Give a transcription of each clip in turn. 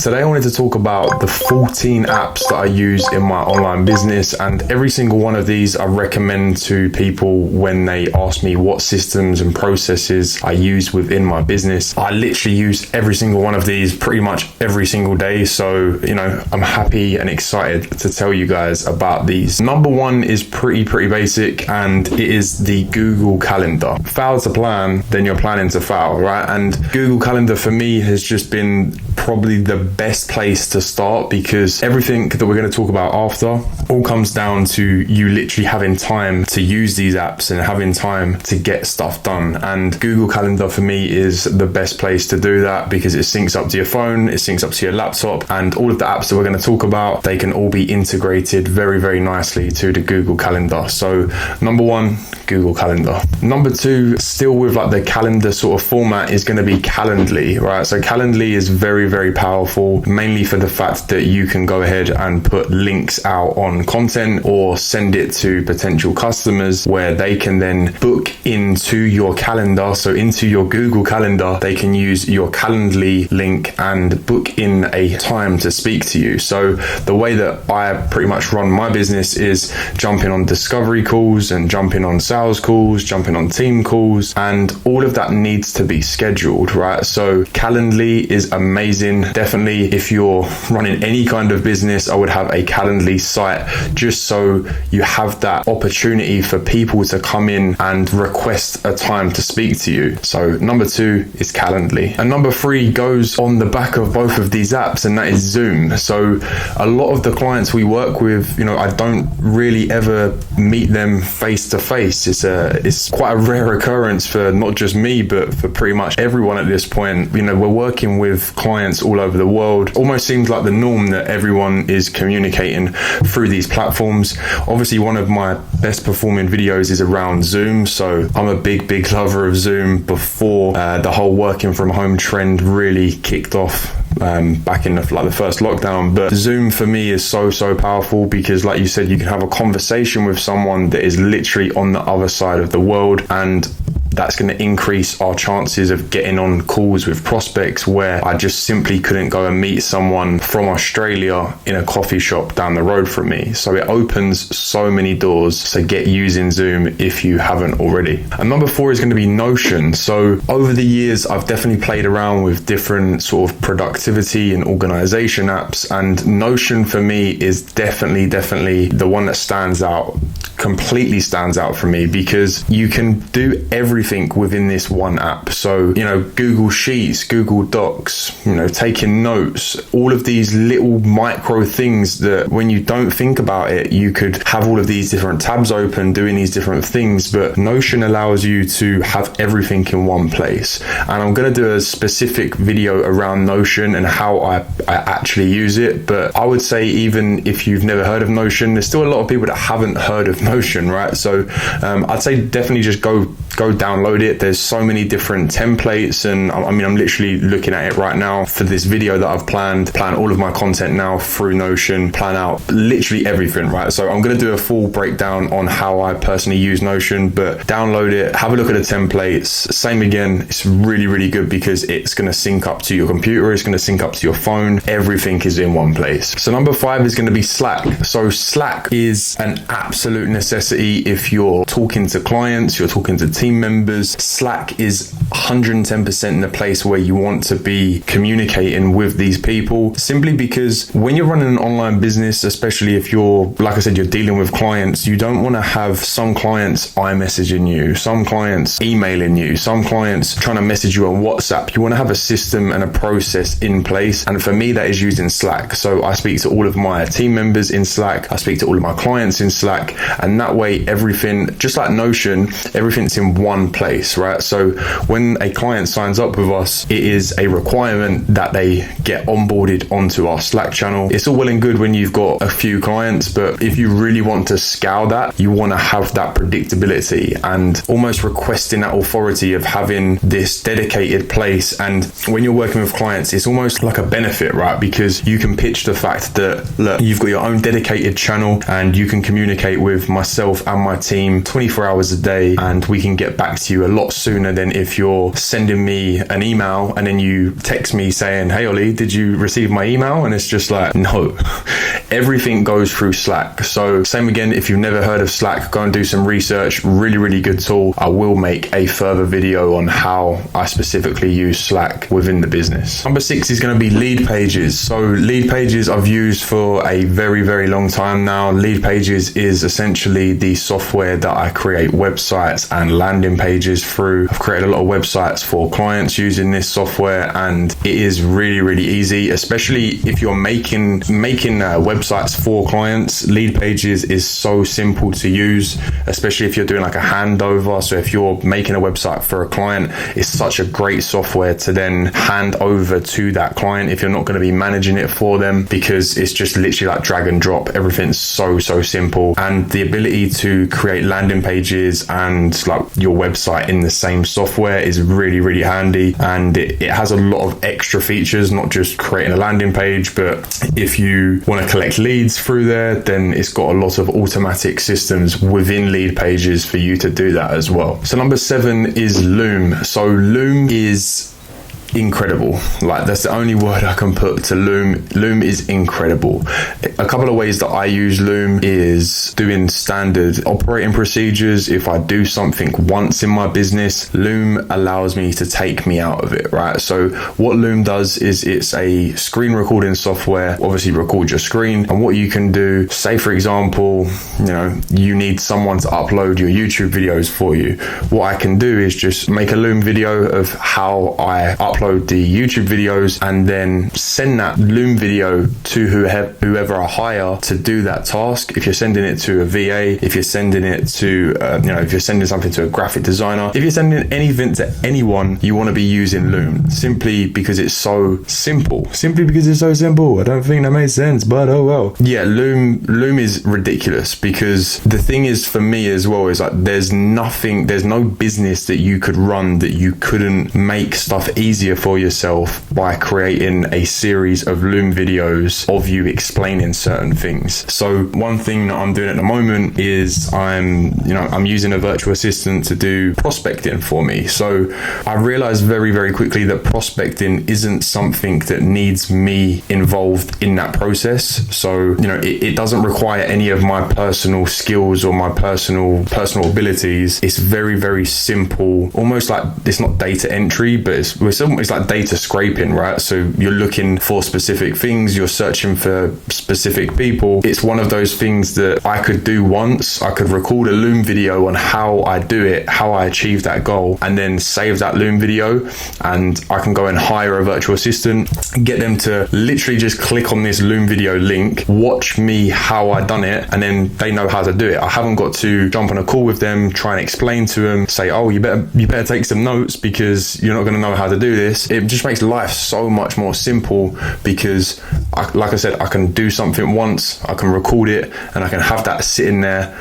Today I wanted to talk about the 14 apps that I use in my online business, and every single one of these I recommend to people when they ask me what systems and processes I use within my business. I literally use every single one of these pretty much every single day, so I'm happy and excited to tell you guys about these. Number one is pretty basic, and it is the Google Calendar. Fail to plan, then you're planning to fail, right? And Google Calendar for me has just been probably the best place to start, because everything that we're going to talk about after all comes down to you literally having time to use these apps and having time to get stuff done. And Google Calendar for me is the best place to do that, because it syncs up to your phone, it syncs up to your laptop, and all of the apps that we're going to talk about, they can all be integrated very nicely to the Google Calendar. So number one, Google Calendar. Number two, still with like the calendar sort of format, is going to be Calendly, right? So Calendly is very powerful, mainly for the fact that you can go ahead and put links out on content or send it to potential customers where they can then book into your calendar. So into your Google Calendar, they can use your Calendly link and book in a time to speak to you. So the way that I pretty much run my business is jumping on discovery calls and jumping on sales calls, jumping on team calls, and all of that needs to be scheduled, right? So Calendly is amazing. Definitely, if you're running any kind of business, I would have a Calendly site, just so you have that opportunity for people to come in and request a time to speak to you. So number two is Calendly. And number three goes on the back of both of these apps, and that is Zoom. So a lot of the clients we work with, I don't really ever meet them face to face. It's quite a rare occurrence for not just me, but for pretty much everyone at this point. We're working with clients all over the world. Almost seems like the norm that everyone is communicating through these platforms. Obviously, one of my best performing videos is around Zoom. So I'm a big lover of Zoom before the whole working from home trend really kicked off back in the first lockdown. But Zoom for me is so powerful, because like you said, you can have a conversation with someone that is literally on the other side of the world, and that's going to increase our chances of getting on calls with prospects where I just simply couldn't go and meet someone from Australia in a coffee shop down the road from me. So it opens so many doors. So get using Zoom if you haven't already. And number four is going to be Notion. So over the years, I've definitely played around with different sort of productivity and organization apps, and Notion for me is definitely the one that completely stands out for me, because you can do everything within this one app. So Google Sheets, Google Docs, taking notes, all of these little micro things that when you don't think about it, you could have all of these different tabs open doing these different things, but Notion allows you to have everything in one place. And I'm going to do a specific video around Notion and how I actually use it. But I would say, even if you've never heard of Notion, there's still a lot of people that haven't heard of Notion, right? So I'd say definitely just go download it. There's so many different templates, and I'm literally looking at it right now for this video that I've planned all of my content now through Notion, plan out literally everything, right? So I'm going to do a full breakdown on how I personally use Notion, but download it, have a look at the templates. Same again, it's really good, because it's going to sync up to your computer, it's going to sync up to your phone, everything is in one place. So number five is going to be Slack. So Slack is an absolute necessity if you're talking to clients, you're talking to team members. Slack is 110% in the place where you want to be communicating with these people, simply because when you're running an online business, especially if you're, like I said, you're dealing with clients, you don't want to have some clients iMessaging you, some clients emailing you, some clients trying to message you on WhatsApp. You want to have a system and a process in place, and for me that is using Slack. So I speak to all of my team members in Slack, I speak to all of my clients in Slack, and that way everything, just like Notion, everything's in one place, right? So when a client signs up with us, it is a requirement that they get onboarded onto our Slack channel. It's all well and good when you've got a few clients, but if you really want to scale that, you want to have that predictability and almost requesting that authority of having this dedicated place. And when you're working with clients, it's almost like a benefit, right? Because you can pitch the fact that, look, you've got your own dedicated channel and you can communicate with myself and my team 24 hours a day, and we can get back to you a lot sooner than if you're you're sending me an email and then you text me saying, hey Olley, did you receive my email? And it's just like, no. Everything goes through Slack. So same again, if you've never heard of Slack, go and do some research. Really, really good tool. I will make a further video on how I specifically use Slack within the business. Number 6 is going to be Lead Pages. So Lead Pages I've used for a very, very long time now. Lead Pages is essentially the software that I create websites and landing pages through. I've created a lot of websites for clients using this software, and it is really, really easy, especially if you're making websites for clients. Lead Pages is so simple to use, especially if you're doing like a handover. So if you're making a website for a client, it's such a great software to then hand over to that client if you're not going to be managing it for them, because it's just literally like drag and drop. Everything's so simple, and the ability to create landing pages and like your website in the same software is really, really handy. And it has a lot of extra features, not just creating a landing page, but if you want to collect leads through there, then it's got a lot of automatic systems within Lead Pages for you to do that as well. So number 7 is Loom. So Loom is incredible. Like, that's the only word I can put to Loom. Loom is incredible. A couple of ways that I use Loom is doing standard operating procedures. If I do something once in my business, Loom allows me to take me out of it, right? So what Loom does is it's a screen recording software. Obviously record your screen, and what you can do, say for example, you need someone to upload your YouTube videos for you. What I can do is just make a Loom video of how I upload the YouTube videos, and then send that Loom video to whoever I hire to do that task. If you're sending it to a VA, if you're sending it to if you're sending something to a graphic designer, if you're sending anything to anyone, you want to be using Loom, simply because it's so simple. I don't think that makes sense, but oh well. Yeah, Loom is ridiculous, because the thing is, for me as well, is like there's no business that you could run that you couldn't make stuff easier for yourself by creating a series of Loom videos of you explaining certain things. So one thing that I'm doing at the moment is I'm using a virtual assistant to do prospecting for me. So I realized very, very quickly that prospecting isn't something that needs me involved in that process. So it doesn't require any of my personal skills or my personal abilities. It's very, very simple, almost like it's not data entry, but it's like data scraping, right? So you're looking for specific things, you're searching for specific people. It's one of those things that I could do once. I could record a Loom video on how I do it, how I achieve that goal, and then save that Loom video, and I can go and hire a virtual assistant, get them to literally just click on this Loom video link, watch me how I done it, and then they know how to do it. I haven't got to jump on a call with them, try and explain to them, say, oh, you better take some notes because you're not going to know how to do this. It just makes life so much more simple, because like I said, I can do something once, I can record it, and I can have that sitting there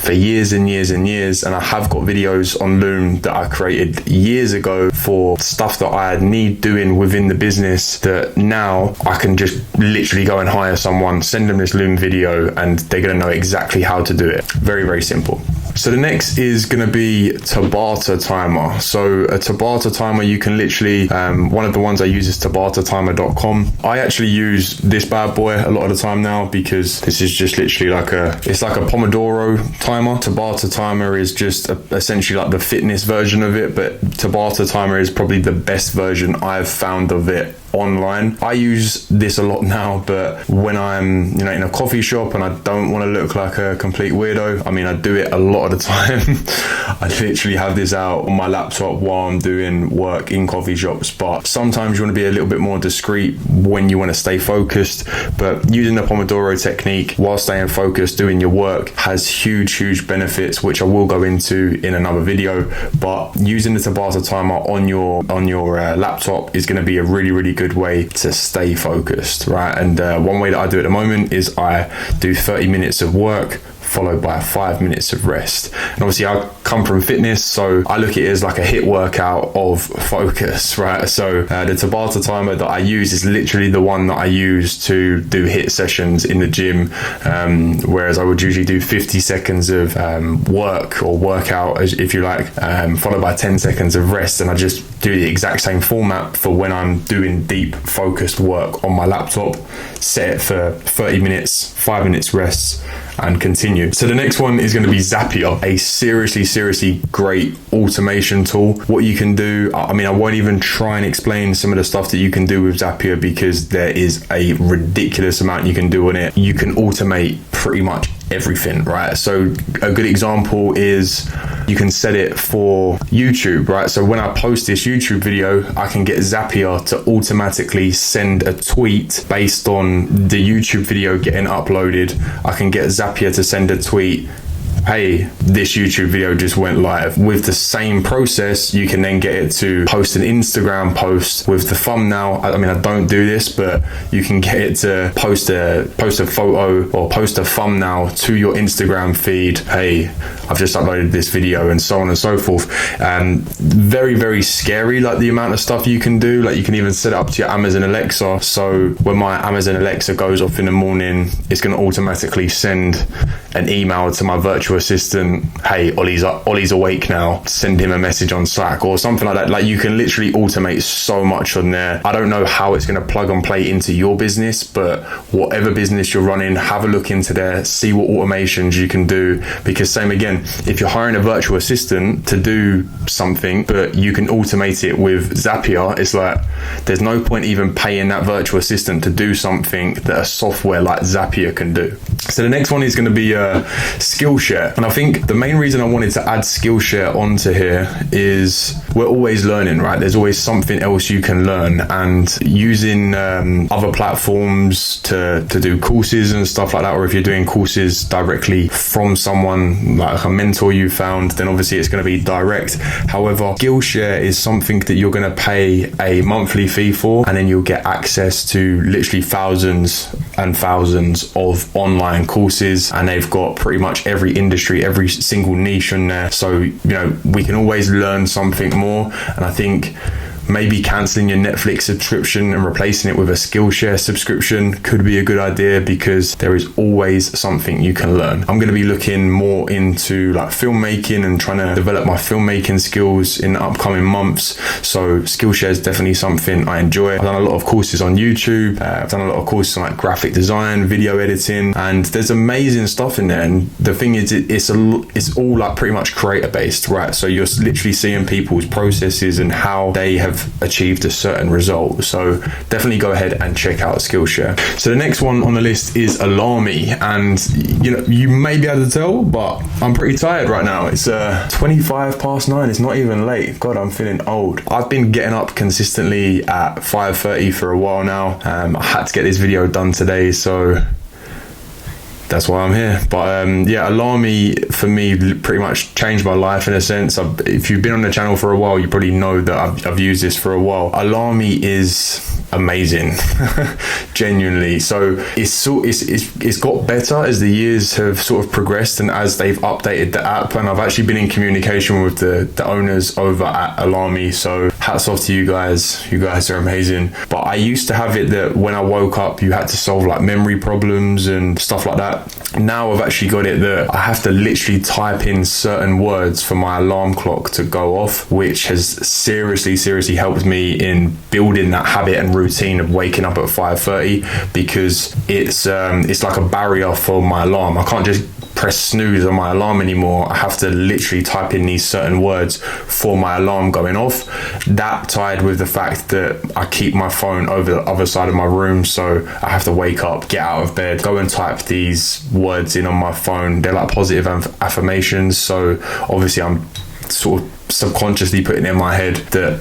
for years and years and years. And I have got videos on Loom that I created years ago for stuff that I need doing within the business, that now I can just literally go and hire someone, send them this Loom video, and they're going to know exactly how to do it. Very, very simple. So the next is going to be Tabata Timer. So a Tabata Timer, you can literally, one of the ones I use is tabatatimer.com. I actually use this bad boy a lot of the time now, because this is just literally it's like a Pomodoro timer. Tabata Timer is just essentially like the fitness version of it, but Tabata Timer is probably the best version I've found of it online. I use this a lot now, but when I'm in a coffee shop and I don't want to look like a complete weirdo, I do it a lot of the time. I literally have this out on my laptop while I'm doing work in coffee shops, but sometimes you want to be a little bit more discreet when you want to stay focused. But using the Pomodoro technique while staying focused doing your work has huge benefits, which I will go into in another video. But using the Tabata Timer on your laptop is going to be a really good way to stay focused, right? And one way that I do it at the moment is I do 30 minutes of work, followed by 5 minutes of rest. And obviously I come from fitness, so I look at it as like a HIIT workout of focus, right? So the Tabata Timer that I use is literally the one that I use to do HIIT sessions in the gym, whereas I would usually do 50 seconds of work or workout, if you like, followed by 10 seconds of rest. And I just do the exact same format for when I'm doing deep focused work on my laptop, set it for 30 minutes, 5 minutes rest, and continue. So the next one is going to be Zapier, a seriously great automation tool. What you can do, I mean, I won't even try and explain some of the stuff that you can do with Zapier because there is a ridiculous amount you can do on it. You can automate pretty much everything, right? So a good example is you can set it for YouTube, right? So when I post this YouTube video, I can get Zapier to automatically send a tweet based on the YouTube video getting uploaded. I can get Zapier to send a tweet, hey, this YouTube video just went live. With the same process, you can then get it to post an Instagram post with the thumbnail. I mean, I don't do this, but you can get it to post a photo or post a thumbnail to your Instagram feed. Hey, I've just uploaded this video, and so on and so forth. Very scary, like the amount of stuff you can do. Like you can even set it up to your Amazon Alexa. So when my Amazon Alexa goes off in the morning, it's going to automatically send an email to my virtual assistant, hey, Olley's awake now, send him a message on Slack or something like that. Like you can literally automate so much on there. I don't know how it's going to plug and play into your business, but whatever business you're running, have a look into there, see what automations you can do. Because same again, if you're hiring a virtual assistant to do something, but you can automate it with Zapier, it's like there's no point even paying that virtual assistant to do something that a software like Zapier can do. So the next one is going to be Skillshare. And I think the main reason I wanted to add Skillshare onto here is we're always learning, right? There's always something else you can learn, and using other platforms to do courses and stuff like that, or if you're doing courses directly from someone like a mentor you found, then obviously it's going to be direct. However, Skillshare is something that you're going to pay a monthly fee for, and then you'll get access to literally thousands and thousands of online courses, and they've got pretty much every industry, every single niche in there. So, you know, we can always learn something more. And I think maybe cancelling your Netflix subscription and replacing it with a Skillshare subscription could be a good idea, because there is always something you can learn. I'm going to be looking more into like filmmaking and trying to develop my filmmaking skills in the upcoming months. So Skillshare is definitely something I enjoy. I've done a lot of courses on YouTube. I've done a lot of courses on like graphic design, video editing, and there's amazing stuff in there. And the thing is, it's all like pretty much creator based, right? So you're literally seeing people's processes and how they have achieved a certain result. So definitely go ahead and check out Skillshare. So the next one on the list is Alarmy, and you know, you may be able to tell, but I'm pretty tired right now. It's 25 past 9. It's not even late. God, I'm feeling old. I've been getting up consistently at 5:30 for a while now. I had to get this video done today, so that's why I'm here. But yeah, Alarmy for me pretty much changed my life in a sense. If you've been on the channel for a while, you probably know that I've used this for a while. Alarmy is amazing, genuinely. So it's got better as the years have sort of progressed and as they've updated the app. And I've actually been in communication with the owners over at Alarmy. So hats off to you guys. You guys are amazing. But I used to have it that when I woke up, you had to solve like memory problems and stuff like that. Now I've actually got it that I have to literally type in certain words for my alarm clock to go off, which has seriously helped me in building that habit and routine of waking up at 5:30, because it's like a barrier for my alarm. I can't just press snooze on my alarm anymore. I have to literally type in these certain words for my alarm going off. That tied with the fact that I keep my phone over the other side of my room, so I have to wake up, get out of bed, go and type these words in on my phone. They're like positive affirmations, so obviously I'm sort of subconsciously putting in my head that,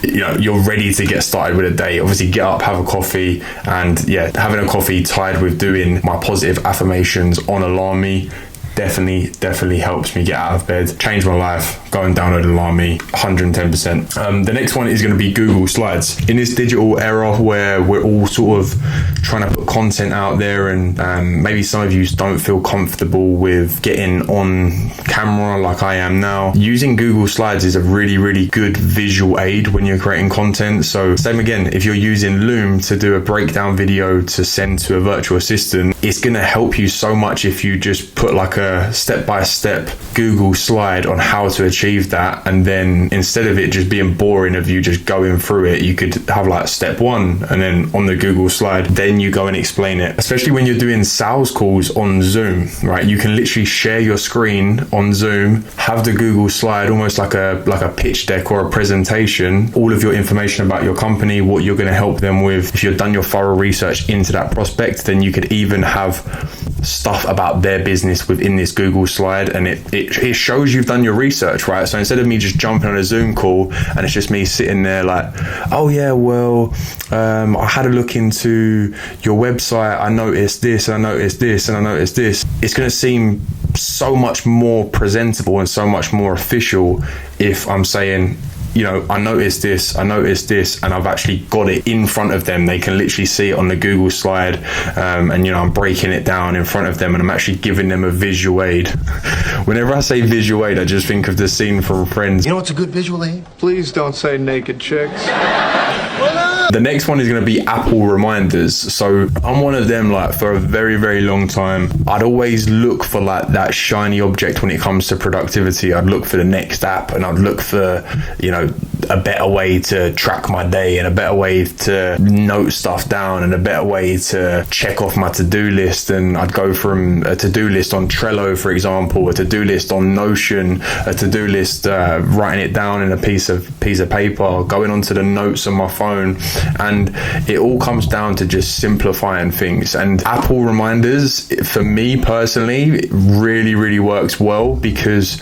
you know, you're ready to get started with a day. Obviously get up, have a coffee, and yeah, having a coffee tied with doing my positive affirmations on Alarmy definitely helps me get out of bed, change my life. go and download Alarmy, 110%. The next one is going to be Google Slides. In this digital era where we're all sort of trying to put content out there, and maybe some of you don't feel comfortable with getting on camera like I am now, using Google Slides is a really, really good visual aid when you're creating content. So same again, if you're using Loom to do a breakdown video to send to a virtual assistant, it's going to help you so much if you just put like a step-by-step Google slide on how to achieve that, and then instead of it just being boring of you just going through it, you could have like step 1, and then on the Google slide then you go and explain it. Especially when you're doing sales calls on Zoom, right? You can literally share your screen on Zoom, have the Google slide almost like a pitch deck or a presentation, all of your information about your company, what you're going to help them with. If you've done your thorough research into that prospect, then you could even have stuff about their business within this Google slide, and it shows you've done your research, right? So instead of me just jumping on a Zoom call and it's just me sitting there like, oh yeah, well, I had a look into your website, I noticed this, and I noticed this, and I noticed this. It's going to seem so much more presentable and so much more official if I'm saying, you know, I noticed this, and I've actually got it in front of them. They can literally see it on the Google slide, and you know, I'm breaking it down in front of them, and I'm actually giving them a visual aid. Whenever I say visual aid, I just think of the scene from Friends. You know what's a good visual aid? Please don't say naked chicks. The next one is going to be Apple reminders. So I'm one of them, like, for a very, very long time. I'd always look for like that shiny object when it comes to productivity. I'd look for the next app, and I'd look for, you know, a better way to track my day, and a better way to note stuff down, and a better way to check off my to-do list. And I'd go from a to-do list on Trello, for example, a to-do list on Notion, a to-do list, writing it down in a piece of paper, going onto the notes on my phone. And it all comes down to just simplifying things. And Apple reminders, for me personally, it really, really works well, because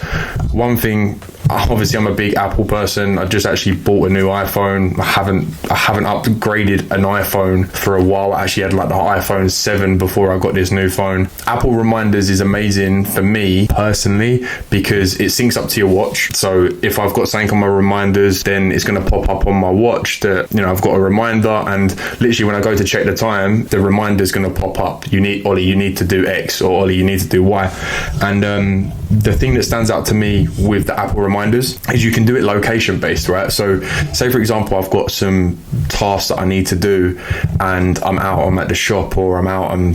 one thing, obviously I'm a big Apple person. I just actually bought a new iPhone. I haven't upgraded an iPhone for a while. I actually had like the iPhone 7 before I got this new phone. Apple reminders is amazing for me personally, because it syncs up to your watch. So if I've got something on my reminders, then it's going to pop up on my watch that, you know, I've got a reminder, and literally when I go to check the time, the reminder is going to pop up. Olley, you need to do X, or Olley, you need to do Y. And the thing that stands out to me with the Apple reminders is you can do it location based, right? So say for example, I've got some tasks that I need to do, and I'm at the shop, or I'm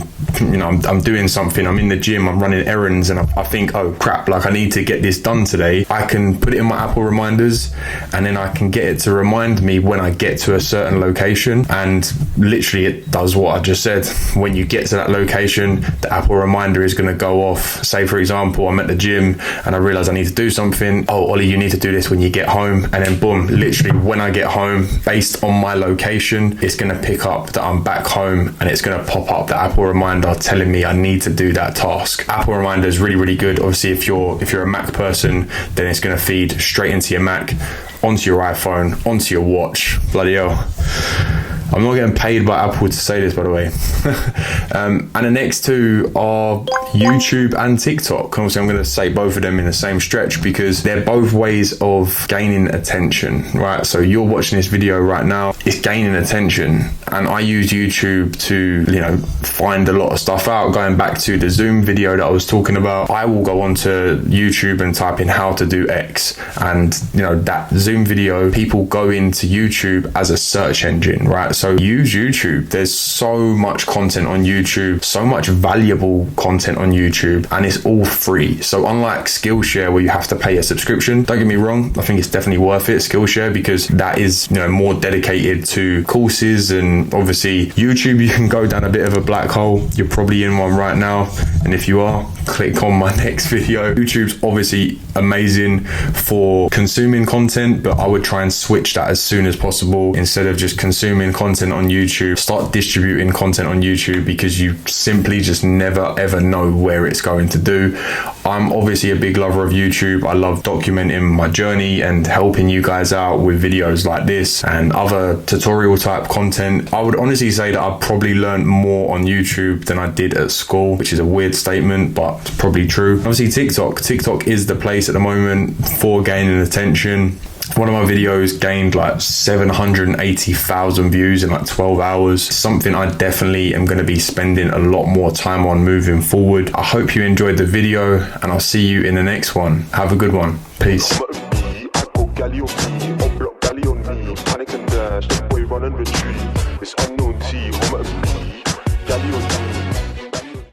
doing something, I'm in the gym, I'm running errands, and I think, oh crap, like I need to get this done today. I can put it in my Apple reminders, and then I can get it to remind me when I get to a certain location, and literally it does what I just said. When you get to that location, the Apple reminder is going to go off. Say for example, I'm at the gym and I realize I need to do something. Oh, Olley, you need to do this when you get home. And then boom, literally when I get home, based on my location, it's going to pick up that I'm back home, and it's going to pop up the Apple reminder telling me I need to do that task. Apple reminder is really, really good. Obviously, if you're a Mac person, then it's going to feed straight into your Mac, onto your iPhone, onto your watch. Bloody hell. I'm not getting paid by Apple to say this, by the way. And the next two are YouTube and TikTok. Obviously, I'm going to say both of them in the same stretch, because they're both ways of gaining attention, right? So you're watching this video right now, it's gaining attention. And I use YouTube to, you know, find a lot of stuff out. Going back to the Zoom video that I was talking about, I will go onto YouTube and type in how to do X. And, you know, that Zoom video, people go into YouTube as a search engine, right? So use YouTube. There's so much content on YouTube, so much valuable content on YouTube, and it's all free. So unlike Skillshare, where you have to pay a subscription, don't get me wrong, I think it's definitely worth it, Skillshare, because that is, you know, more dedicated to courses. And obviously YouTube, you can go down a bit of a black hole. You're probably in one right now, and if you are, click on my next video. YouTube's obviously amazing for consuming content, but I would try and switch that as soon as possible. Instead of just consuming content, content on YouTube, start distributing content on YouTube, because you simply just never ever know where it's going to do. I'm obviously a big lover of YouTube. I love documenting my journey and helping you guys out with videos like this and other tutorial type content. I would honestly say that I probably learned more on YouTube than I did at school, which is a weird statement, but it's probably true. Obviously TikTok is the place at the moment for gaining attention. One of my videos gained like 780,000 views in like 12 hours. Something I definitely am going to be spending a lot more time on moving forward. I hope you enjoyed the video, and I'll see you in the next one. Have a good one. Peace.